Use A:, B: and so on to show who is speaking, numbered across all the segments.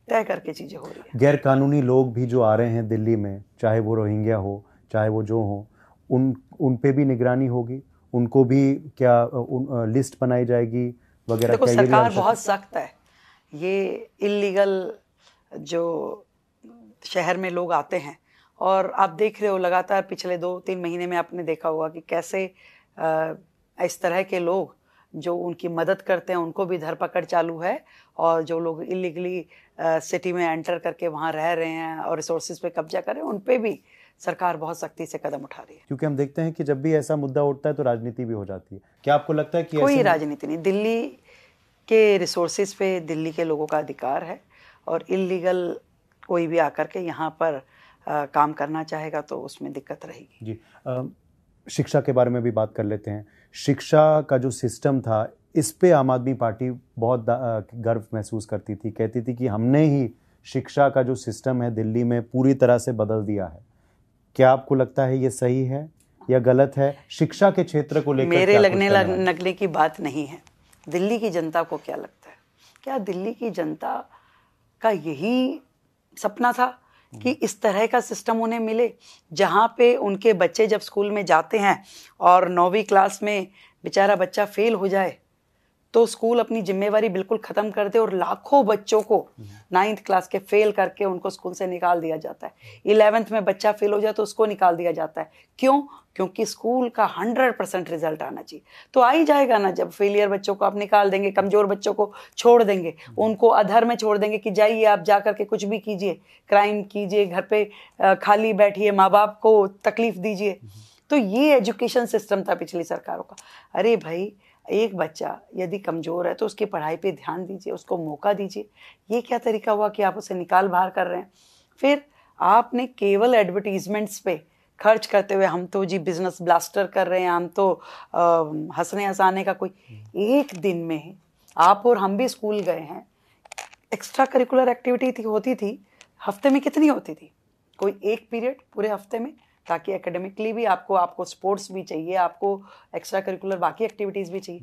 A: तय करके चीजें हो रही है।
B: गैर कानूनी लोग भी जो आ रहे हैं दिल्ली में, चाहे वो रोहिंग्या हो चाहे वो जो हो, उन पे भी निगरानी होगी? उनको भी क्या लिस्ट बनाई जाएगी वगैरह?
A: देखो,
B: क्या ये भी
A: सरकार बहुत सख्त है। ये इलीगल जो शहर में लोग आते हैं, और आप देख रहे हो लगातार पिछले 2-3 महीने में आपने देखा होगा कि कैसे इस तरह के लोग जो उनकी मदद करते हैं उनको भी धरपकड़ चालू है, और जो लोग इलीगली सिटी में एंटर करके वहाँ रह रहे हैं और रिसोर्सेज पे कब्जा कर रहे हैं, उन पे भी सरकार बहुत सख्ती से कदम उठा रही है।
B: क्योंकि हम देखते हैं कि जब भी ऐसा मुद्दा उठता है तो राजनीति भी हो जाती है। क्या आपको लगता है कि
A: कोई राजनीति नहीं, दिल्ली के रिसोर्सेज पे दिल्ली के लोगों का अधिकार है, और इलीगल कोई भी आकर के यहाँ पर काम करना चाहेगा तो उसमें दिक्कत रहेगी।
B: जी, शिक्षा के बारे में भी बात कर लेते हैं। शिक्षा का जो सिस्टम था, इस पे आम आदमी पार्टी बहुत गर्व महसूस करती थी, कहती थी कि हमने ही शिक्षा का जो सिस्टम है दिल्ली में पूरी तरह से बदल दिया है। क्या आपको लगता है ये सही है या गलत है? शिक्षा के क्षेत्र को लेकर
A: मेरे लगने की बात नहीं है। दिल्ली की जनता को क्या लगता है? क्या दिल्ली की जनता का यही सपना था कि इस तरह का सिस्टम उन्हें मिले, जहाँ पे उनके बच्चे जब स्कूल में जाते हैं और 9वीं क्लास में बेचारा बच्चा फेल हो जाए तो स्कूल अपनी जिम्मेवारी बिल्कुल खत्म कर दे और लाखों बच्चों को 9th क्लास के फेल करके उनको स्कूल से निकाल दिया जाता है। 11th में बच्चा फेल हो जाए तो उसको निकाल दिया जाता है। क्यों? क्योंकि स्कूल का 100% रिजल्ट आना चाहिए। तो आ ही जाएगा ना, जब फेलियर बच्चों को आप निकाल देंगे, कमजोर बच्चों को छोड़ देंगे, उनको अधर में छोड़ देंगे कि जाइए आप जा करके कुछ भी कीजिए, क्राइम कीजिए, घर पे खाली बैठिए, माँ बाप को तकलीफ दीजिए। तो ये एजुकेशन सिस्टम था पिछली सरकारों का। अरे भाई, एक बच्चा यदि कमज़ोर है तो उसकी पढ़ाई पे ध्यान दीजिए, उसको मौका दीजिए। ये क्या तरीका हुआ कि आप उसे निकाल बाहर कर रहे हैं? फिर आपने केवल एडवर्टीजमेंट्स पे खर्च करते हुए, हम तो जी बिजनेस ब्लास्टर कर रहे हैं, हम तो हंसने हंसाने का, कोई एक दिन में आप और हम भी स्कूल गए हैं, एक्स्ट्रा करिकुलर एक्टिविटी होती थी, हफ्ते में कितनी होती थी? कोई एक पीरियड पूरे हफ्ते में, ताकि एकेडमिकली भी आपको स्पोर्ट्स भी चाहिए, आपको एक्स्ट्रा करिकुलर बाकी एक्टिविटीज़ भी चाहिए।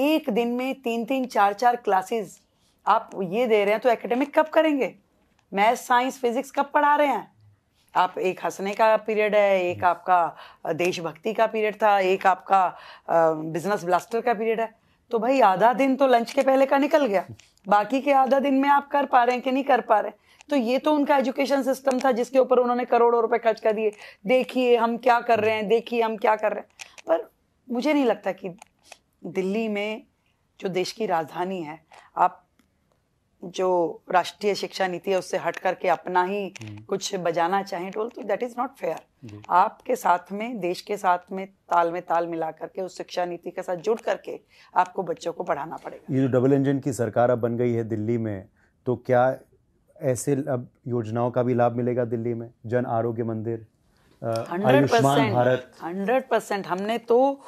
A: एक दिन में 3-3, 4-4 क्लासेस आप ये दे रहे हैं तो एकेडमिक कब करेंगे? मैथ, साइंस, फिजिक्स कब पढ़ा रहे हैं आप? एक हंसने का पीरियड है, एक आपका देशभक्ति का पीरियड था, एक आपका बिजनेस ब्लास्टर का पीरियड है। तो भाई आधा दिन तो लंच के पहले का निकल गया, बाकी के आधा दिन में आप कर पा रहे हैं कि नहीं कर पा रहे? तो ये तो उनका एजुकेशन सिस्टम था जिसके ऊपर उन्होंने करोड़ों रुपए खर्च कर दिए। देखिए हम क्या कर रहे हैं, देखिए हम क्या कर रहे हैं। पर मुझे नहीं लगता कि दिल्ली में, जो देश की राजधानी है, आप जो राष्ट्रीय शिक्षा नीति है उससे हट करके अपना ही कुछ बजाना चाहें ढोल, तो दैट इज नॉट फेयर। आपके साथ में, देश के साथ में ताल मिला करके उस शिक्षा नीति के साथ जुड़ करके आपको बच्चों को पढ़ाना पड़ेगा।
B: ये जो डबल इंजन की सरकार अब बन गई है दिल्ली में, तो क्या ऐसे अब योजनाओं का भी लाभ मिलेगा दिल्ली में? जन आरोग्य मंदिर, आयुष्मान भारत।
A: 100%। हमने तो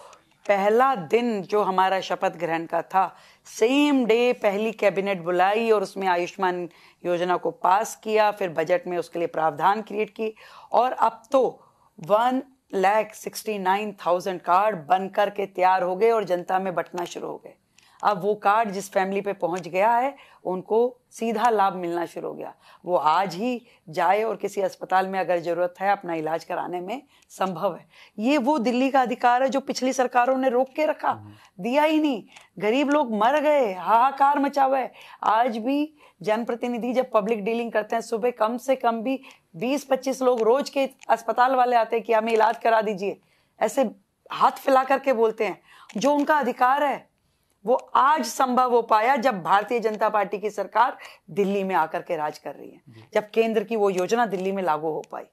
A: पहला दिन जो हमारा शपथ ग्रहण का था, सेम डे पहली कैबिनेट बुलाई और उसमें आयुष्मान योजना को पास किया, फिर बजट में उसके लिए प्रावधान क्रिएट की, और अब तो 1,69,000 कार्ड बनकर के तैयार हो गए और जनता में बंटना शुरू हो गए। अब वो कार्ड जिस फैमिली पे पहुंच गया है उनको सीधा लाभ मिलना शुरू हो गया। वो आज ही जाए और किसी अस्पताल में अगर जरूरत है अपना इलाज कराने में संभव है। ये वो दिल्ली का अधिकार है जो पिछली सरकारों ने रोक के रखा, दिया ही नहीं। गरीब लोग मर गए, हाहाकार मचा हुआ है। आज भी जनप्रतिनिधि जब पब्लिक डीलिंग करते हैं, सुबह कम से कम भी 20-25 लोग रोज के अस्पताल वाले आते हैं कि हमें इलाज करा दीजिए, ऐसे हाथ फैला करके बोलते हैं। जो उनका अधिकार है वो आज संभव हो पाया जब भारतीय जनता पार्टी की सरकार दिल्ली में आकर के राज कर रही है, जब केंद्र की वो योजना दिल्ली में लागू हो पाई।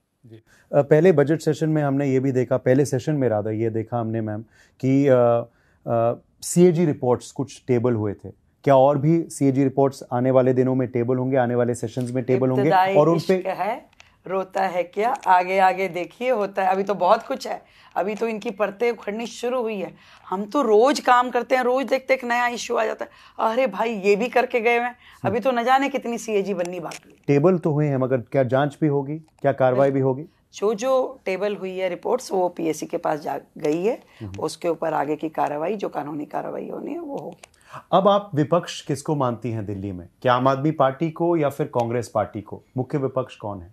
B: पहले बजट सेशन में हमने ये भी देखा, पहले सेशन में राधा ये देखा हमने मैम कि सीएजी रिपोर्ट्स कुछ टेबल हुए थे। क्या और भी सीएजी रिपोर्ट्स आने वाले दिनों में टेबल होंगे, आने वाले सेशंस में टेबल होंगे? और उन पे
A: है रोता है क्या, आगे आगे देखिए होता है। अभी तो बहुत कुछ है, अभी तो इनकी परतें उखड़नी शुरू हुई है। हम तो रोज काम करते हैं, रोज देखते एक नया इश्यू आ जाता है, अरे भाई ये भी करके गए हैं। अभी तो न जाने कितनी सीएजी बननी बाकी है।
B: टेबल तो हुए हैं, मगर क्या जांच भी होगी, क्या कार्रवाई भी होगी?
A: जो टेबल हुई है रिपोर्ट्स वो पीएससी के पास जा गई है, उसके ऊपर आगे की कार्रवाई, जो कानूनी कार्रवाई होनी है वो होगी।
B: अब आप विपक्ष किसको मानती हैं दिल्ली में? क्या आम आदमी पार्टी को या फिर कांग्रेस पार्टी को? मुख्य विपक्ष कौन है?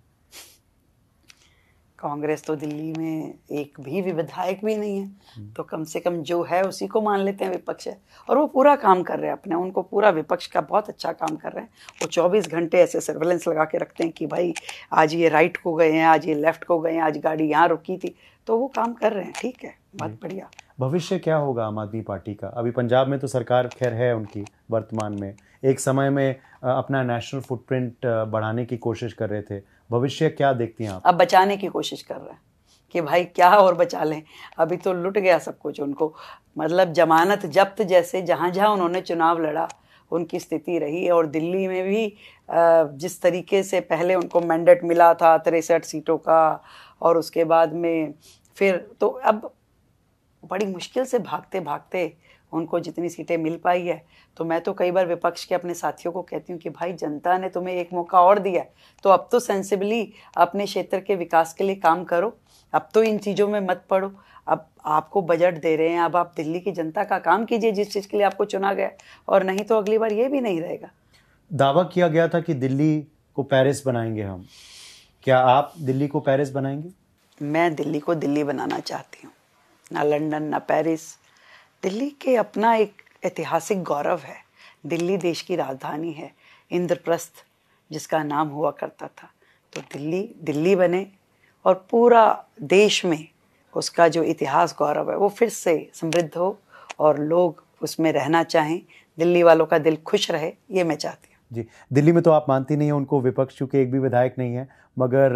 A: कांग्रेस तो दिल्ली में एक भी विधायक भी नहीं है, तो कम से कम जो है उसी को मान लेते हैं विपक्ष है। और वो पूरा काम कर रहे हैं अपने, उनको पूरा विपक्ष का बहुत अच्छा काम कर रहे हैं। वो 24 घंटे ऐसे सर्वेलेंस लगा के रखते हैं कि भाई आज ये राइट को गए हैं, आज ये लेफ्ट को गए हैं, आज गाड़ी यहाँ रुकी थी, तो वो काम कर रहे हैं। ठीक है, बहुत बढ़िया।
B: भविष्य क्या होगा आम आदमी पार्टी का? अभी पंजाब में तो सरकार खैर है उनकी वर्तमान में, एक समय में अपना नेशनल फुटप्रिंट बढ़ाने की कोशिश कर रहे थे। भविष्य क्या देखती हैं आप?
A: अब बचाने की कोशिश कर रहे हैं कि भाई क्या और बचा लें, अभी तो लुट गया सब कुछ उनको। मतलब जमानत जब्त जैसे जहाँ जहाँ उन्होंने चुनाव लड़ा उनकी स्थिति रही। और दिल्ली में भी जिस तरीके से पहले उनको मैंडेट मिला था 63 सीटों का, और उसके बाद में फिर तो अब बड़ी मुश्किल से भागते भागते उनको जितनी सीटें मिल पाई है। तो मैं तो कई बार विपक्ष के अपने साथियों को कहती हूँ कि भाई जनता ने तुम्हें एक मौका और दिया है, तो अब तो सेंसिबली अपने क्षेत्र के विकास के लिए काम करो, अब तो इन चीज़ों में मत पड़ो। अब आपको बजट दे रहे हैं, अब आप दिल्ली की जनता का काम कीजिए जिस चीज़ के लिए आपको चुना गया, और नहीं तो अगली बार ये भी नहीं रहेगा।
B: दावा किया गया था कि दिल्ली को पेरिस बनाएंगे हम, क्या आप दिल्ली को पेरिस बनाएंगे?
A: मैं दिल्ली को दिल्ली बनाना चाहती हूँ, ना लंदन ना पेरिस। दिल्ली के अपना एक ऐतिहासिक गौरव है। दिल्ली देश की राजधानी है, इंद्रप्रस्थ जिसका नाम हुआ करता था। तो दिल्ली दिल्ली बने और पूरा देश में उसका जो इतिहास गौरव है वो फिर से समृद्ध हो और लोग उसमें रहना चाहें, दिल्ली वालों का दिल खुश रहे, ये मैं चाहती हूँ।
B: जी, दिल्ली में तो आप मानती नहीं हैं उनको विपक्ष, क्योंकि एक भी विधायक नहीं है, मगर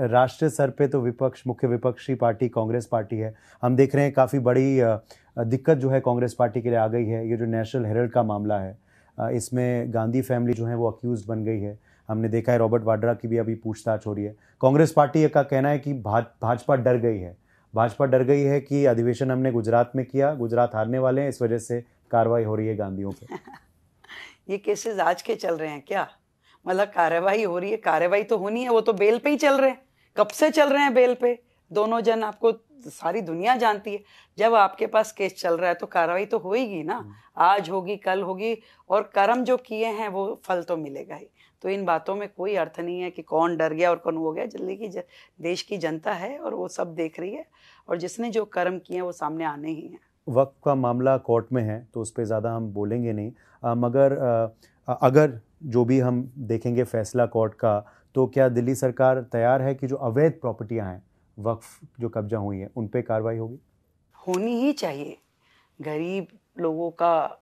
B: राष्ट्रीय स्तर पे तो विपक्ष, मुख्य विपक्षी पार्टी कांग्रेस पार्टी है। हम देख रहे हैं काफ़ी बड़ी दिक्कत जो है कांग्रेस पार्टी के लिए आ गई है। ये जो नेशनल हेराल्ड का मामला है, इसमें गांधी फैमिली जो है वो अक्यूज बन गई है। हमने देखा है रॉबर्ट वाड्रा की भी अभी पूछताछ हो रही है। कांग्रेस पार्टी का कहना है कि भाजपा डर गई है। भाजपा डर गई है कि अधिवेशन हमने गुजरात में किया, गुजरात हारने वाले हैं, इस वजह से कार्रवाई हो रही है गांधियों पे।
A: ये केसेस आज के चल रहे हैं क्या? मतलब कार्रवाई हो रही है, कार्रवाई तो होनी है, वो तो बेल पे ही चल रहे हैं, कब से चल रहे हैं बेल पे दोनों जन। आपको सारी दुनिया जानती है, जब आपके पास केस चल रहा है तो कार्रवाई तो होएगी ना, आज होगी कल होगी, और कर्म जो किए हैं वो फल तो मिलेगा ही। तो इन बातों में कोई अर्थ नहीं है कि कौन डर गया और कौन हो गया। दिल्ली की देश की जनता है और वो सब देख रही है, और जिसने जो कर्म किए हैं वो सामने आने ही हैं।
B: वक्त का मामला कोर्ट में है तो उस पर ज़्यादा हम बोलेंगे नहीं, मगर अगर जो भी हम देखेंगे फैसला कोर्ट का, तो क्या दिल्ली सरकार तैयार है कि जो अवैध प्रॉपर्टियां हैं, वक्फ जो कब्जा हुई हैं, उन पे कार्रवाई होगी?
A: होनी ही चाहिए। गरीब लोगों का